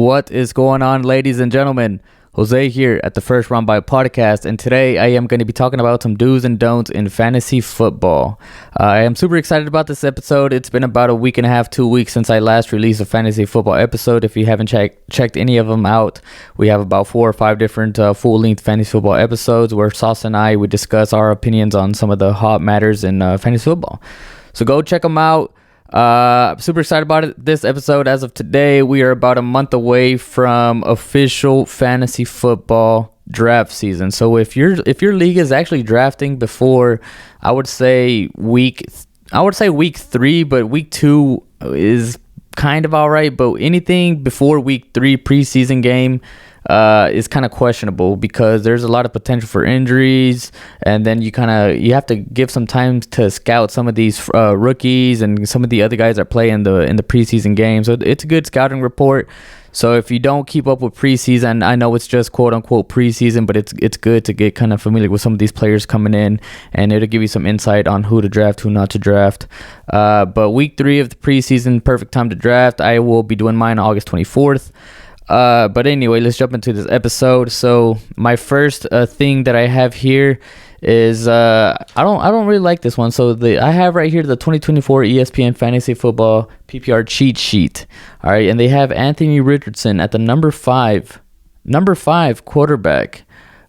What is going on, ladies and gentlemen? Jose here at the First Round by Podcast, and today I am going to be talking about some do's and don'ts in fantasy football. I am super excited about this episode. It's been about a week and a half, 2 weeks since I last released a fantasy football episode. If you haven't checked any of them out, we have about 4 or 5 different full-length fantasy football episodes where Sauce and I would discuss our opinions on some of the hot matters in fantasy football. So go check them out. Super excited about this episode. As of today, we are about a month away from official fantasy football draft season. So if your league is actually drafting before, I would say week 3, but week 2 is kind of all right. But anything before week 3 preseason game is kind of questionable because there's a lot of potential for injuries, and then you have to give some time to scout some of these rookies and some of the other guys that play in the preseason game. So it's a good scouting report. So if you don't keep up with preseason, I know it's just quote unquote preseason, but it's good to get kind of familiar with some of these players coming in, and it'll give you some insight on who to draft, who not to draft. But week 3 of the preseason, perfect time to draft. I will be doing mine August 24th. But anyway, let's jump into this episode. So my first thing that I have here is I don't really like this one. So I have right here the 2024 ESPN Fantasy Football PPR cheat sheet. All right, and they have Anthony Richardson at the number 5 quarterback.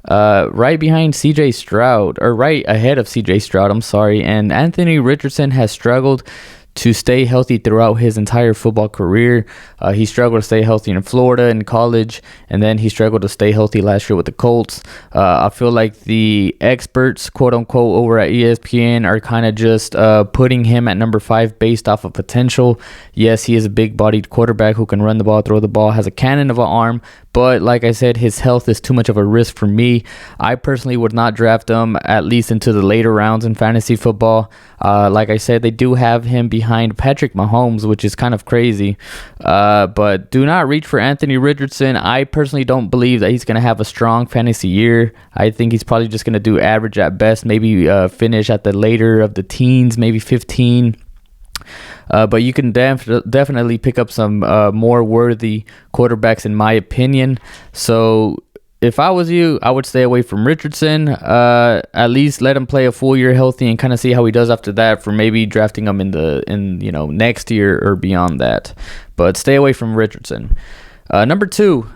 Right behind CJ Stroud, or right ahead of CJ Stroud, I'm sorry. And Anthony Richardson has struggled to stay healthy throughout his entire football career. He struggled to stay healthy in Florida in college, and then he struggled to stay healthy last year with the Colts. I feel like the experts, quote unquote, over at ESPN are kind of just putting him at number 5 based off of potential. Yes, he is a big-bodied quarterback who can run the ball, throw the ball, has a cannon of an arm, but like I said, his health is too much of a risk for me. I personally would not draft him at least into the later rounds in fantasy football. Like I said, they do have him behind Patrick Mahomes, which is kind of crazy. But do not reach for Anthony Richardson. I personally don't believe that he's going to have a strong fantasy year. I think he's probably just going to do average at best, maybe finish at the later of the teens, maybe 15. But you can definitely pick up some more worthy quarterbacks, in my opinion. So if I was you, I would stay away from Richardson. At least let him play a full year healthy and kind of see how he does after that, for maybe drafting him in next year or beyond that. But stay away from Richardson. Number 2,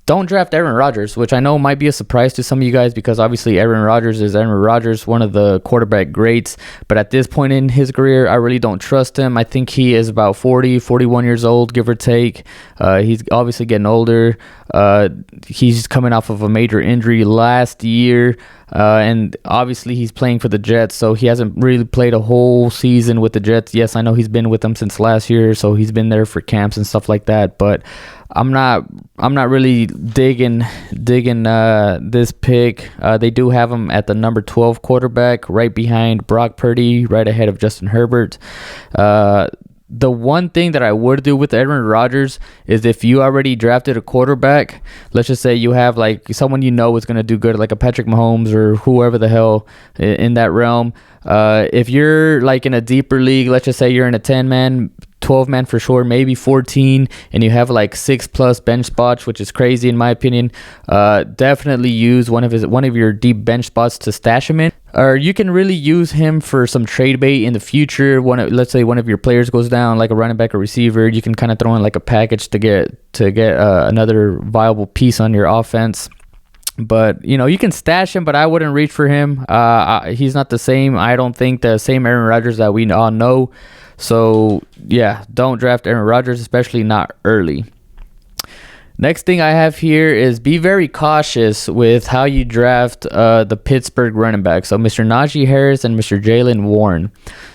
don't draft Aaron Rodgers, which I know might be a surprise to some of you guys because obviously Aaron Rodgers is Aaron Rodgers, one of the quarterback greats. But at this point in his career, I really don't trust him. I think he is about 40, 41 years old, give or take. He's obviously getting older. He's coming off of a major injury last year. And obviously he's playing for the Jets, so he hasn't really played a whole season with the Jets. Yes, I know he's been with them since last year, so he's been there for camps and stuff like that. But I'm not really digging this pick. They do have him at the number 12 quarterback, right behind Brock Purdy, right ahead of Justin Herbert. The one thing that I would do with Aaron Rodgers is if you already drafted a quarterback, let's just say you have like someone you know is going to do good, like a Patrick Mahomes or whoever the hell in that realm. If you're like in a deeper league, let's just say you're in a 10-man, 12-man for sure, maybe 14, and you have like 6+ bench spots, which is crazy in my opinion. Definitely use one of your deep bench spots to stash him in. Or you can really use him for some trade bait in the future. Let's say one of your players goes down, like a running back or receiver, you can kind of throw in like a package to get another viable piece on your offense. But you can stash him, but I wouldn't reach for him. He's not the same. I don't think the same Aaron Rodgers that we all know. So yeah, don't draft Aaron Rodgers, especially not early. Next thing I have here is be very cautious with how you draft the Pittsburgh running back. So Mr. Najee Harris and Mr. Jaylen Warren.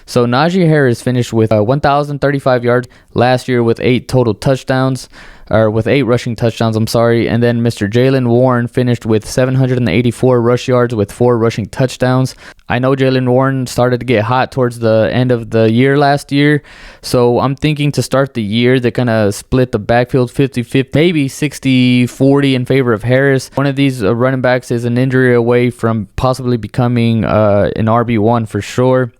So Najee Harris finished with 1,035 yards last year with 8 total touchdowns, or with 8 rushing touchdowns, I'm sorry. And then Mr. Jaylen Warren finished with 784 rush yards with 4 rushing touchdowns. I know Jaylen Warren started to get hot towards the end of the year last year, so I'm thinking to start the year, they're going to split the backfield 50-50, maybe 60-40 in favor of Harris. One of these running backs is an injury away from possibly becoming an RB1 for sure.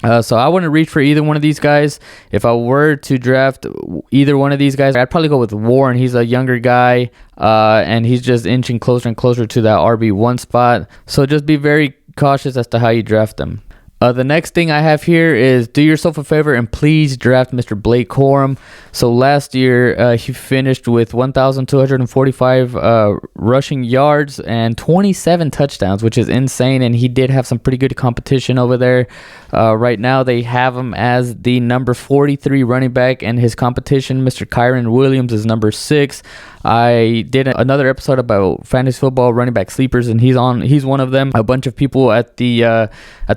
So I wouldn't reach for either one of these guys. If I were to draft either one of these guys, I'd probably go with Warren. He's a younger guy, and he's just inching closer and closer to that RB1 spot. So just be very cautious as to how you draft them. The next thing I have here is do yourself a favor and please draft Mr. Blake Corum. So last year, he finished with 1,245 rushing yards and 27 touchdowns, which is insane. And he did have some pretty good competition over there. Right now, they have him as the number 43 running back, and his competition, Mr. Kyren Williams, is number 6. I did another episode about fantasy football running back sleepers, and he's one of them. A bunch of people at the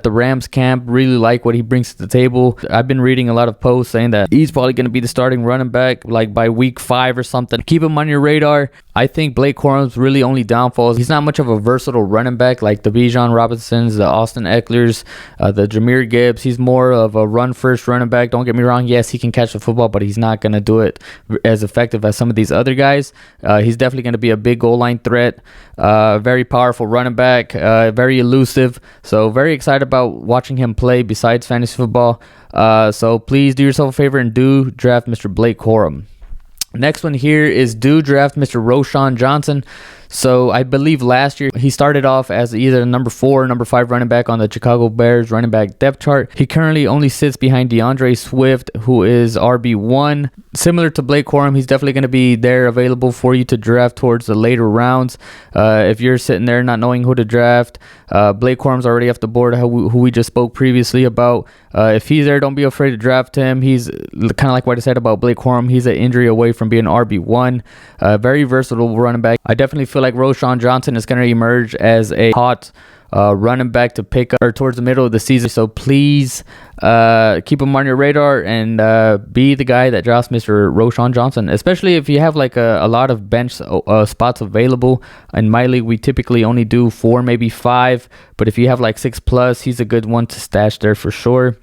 Rams camp really like what he brings to the table. I've been reading a lot of posts saying that he's probably going to be the starting running back like by week 5 or something. Keep him on your radar. I think Blake Corum's really only downfall is he's not much of a versatile running back like the Bijan Robinsons, the Austin Ecklers, the Jahmyr Gibbs. He's more of a run-first running back. Don't get me wrong. Yes, he can catch the football, but he's not going to do it as effective as some of these other guys. He's definitely going to be a big goal line threat. Very powerful running back. Very elusive. So very excited about watching him play besides fantasy football. So please do yourself a favor and do draft Mr. Blake Corum. Next one here is do draft Mr. Roschon Johnson. So I believe last year he started off as either number 4 or number 5 running back on the Chicago Bears running back depth chart. He currently only sits behind DeAndre Swift, who is RB1. Similar to Blake Corum, he's definitely going to be there available for you to draft towards the later rounds. If you're sitting there not knowing who to draft, Blake Corum's already off the board, who we just spoke previously about. If he's there, don't be afraid to draft him. He's kind of like what I said about Blake Corum. He's an injury away from being RB1. Very versatile running back. I definitely feel like Roschon Johnson is going to emerge as a hot running back to pick up or towards the middle of the season. So please keep him on your radar and be the guy that drafts Mr. Roschon Johnson, especially if you have like a lot of bench spots available. In my league, we typically only do 4, maybe 5, but if you have like 6+, he's a good one to stash there for sure.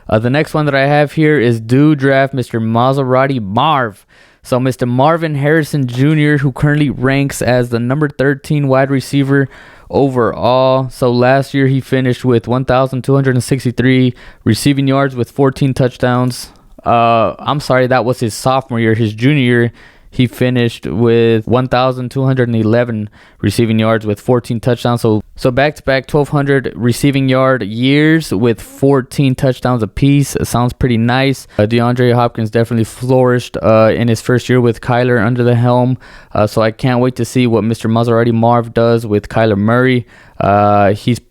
The next one that I have here is do draft Mr. Maserati Marv. So Mr. Marvin Harrison Jr., who currently ranks as the number 13 wide receiver overall. So last year he finished with 1,263 receiving yards with 14 touchdowns. I'm sorry, that was his sophomore year. His junior year, he finished with 1,211 receiving yards with 14 touchdowns. So back-to-back 1,200 receiving yard years with 14 touchdowns apiece. It sounds pretty nice. DeAndre Hopkins definitely flourished in his first year with Kyler under the helm. So I can't wait to see what Mr. Maserati Marv does with Kyler Murray.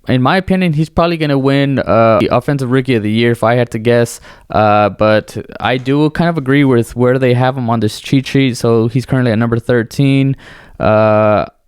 In my opinion, he's probably going to win the Offensive Rookie of the Year if I had to guess. But I do kind of agree with where they have him on this cheat sheet. So he's currently at number 13.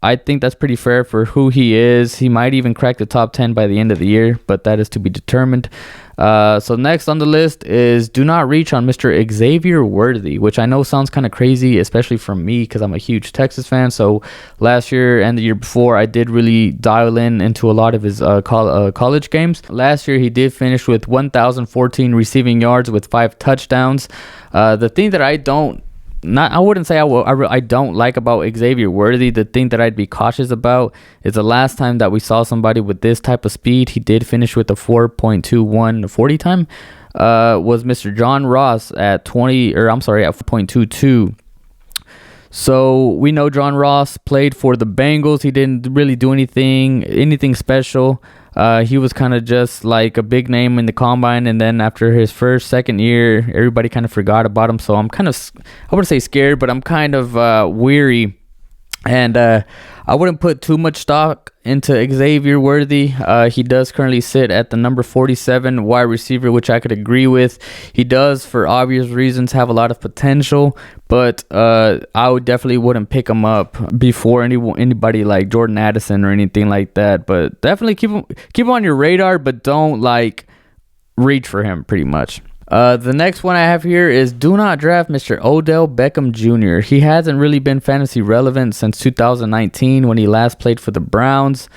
I think that's pretty fair for who he is. He might even crack the top 10 by the end of the year, but that is to be determined. So next on the list is do not reach on Mr. Xavier Worthy, which I know sounds kind of crazy, especially from me because I'm a huge Texas fan. So last year and the year before, I did really dial into a lot of his college games. Last year, he did finish with 1,014 receiving yards with 5 touchdowns. The thing that I wouldn't say I don't like about Xavier Worthy. The thing that I'd be cautious about is the last time that we saw somebody with this type of speed, he did finish with a 4.21 40 time, was Mr. John Ross at 4.22. So we know John Ross played for the Bengals. He didn't really do anything special. He was kind of just like a big name in the combine, and then after his second year, everybody kind of forgot about him. So I'm kind of, I wouldn't say scared, but I'm kind of weary, and I wouldn't put too much stock into Xavier Worthy. He does currently sit at the number 47 wide receiver, which I could agree with. He does, for obvious reasons, have a lot of potential, but I definitely wouldn't pick him up before anybody like Jordan Addison or anything like that. But definitely keep him on your radar, but don't reach for him pretty much. The next one I have here is do not draft Mr. Odell Beckham Jr. He hasn't really been fantasy relevant since 2019 when he last played for the Browns,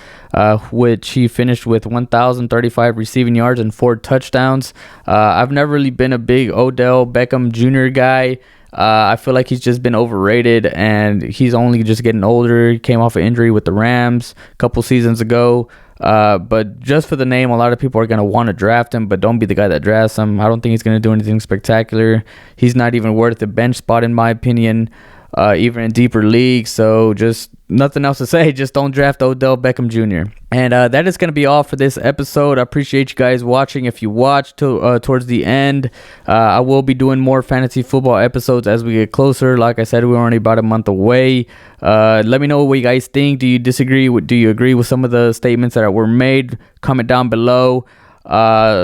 which he finished with 1,035 receiving yards and 4 touchdowns. I've never really been a big Odell Beckham Jr. guy. I feel like he's just been overrated, and he's only just getting older. He came off an injury with the Rams a couple seasons ago. But just for the name, a lot of people are going to want to draft him, but don't be the guy that drafts him. I don't think he's going to do anything spectacular. He's not even worth a bench spot, in my opinion, even in deeper leagues. So just nothing else to say. Just don't draft Odell Beckham Jr. And that is going to be all for this episode. I appreciate you guys watching. If you watched towards the end, I will be doing more fantasy football episodes as we get closer. Like I said, we're only about a month away. Let me know what you guys think. Do you disagree? Do you agree with some of the statements that were made? Comment down below.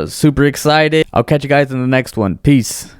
Super excited. I'll catch you guys in the next one. Peace.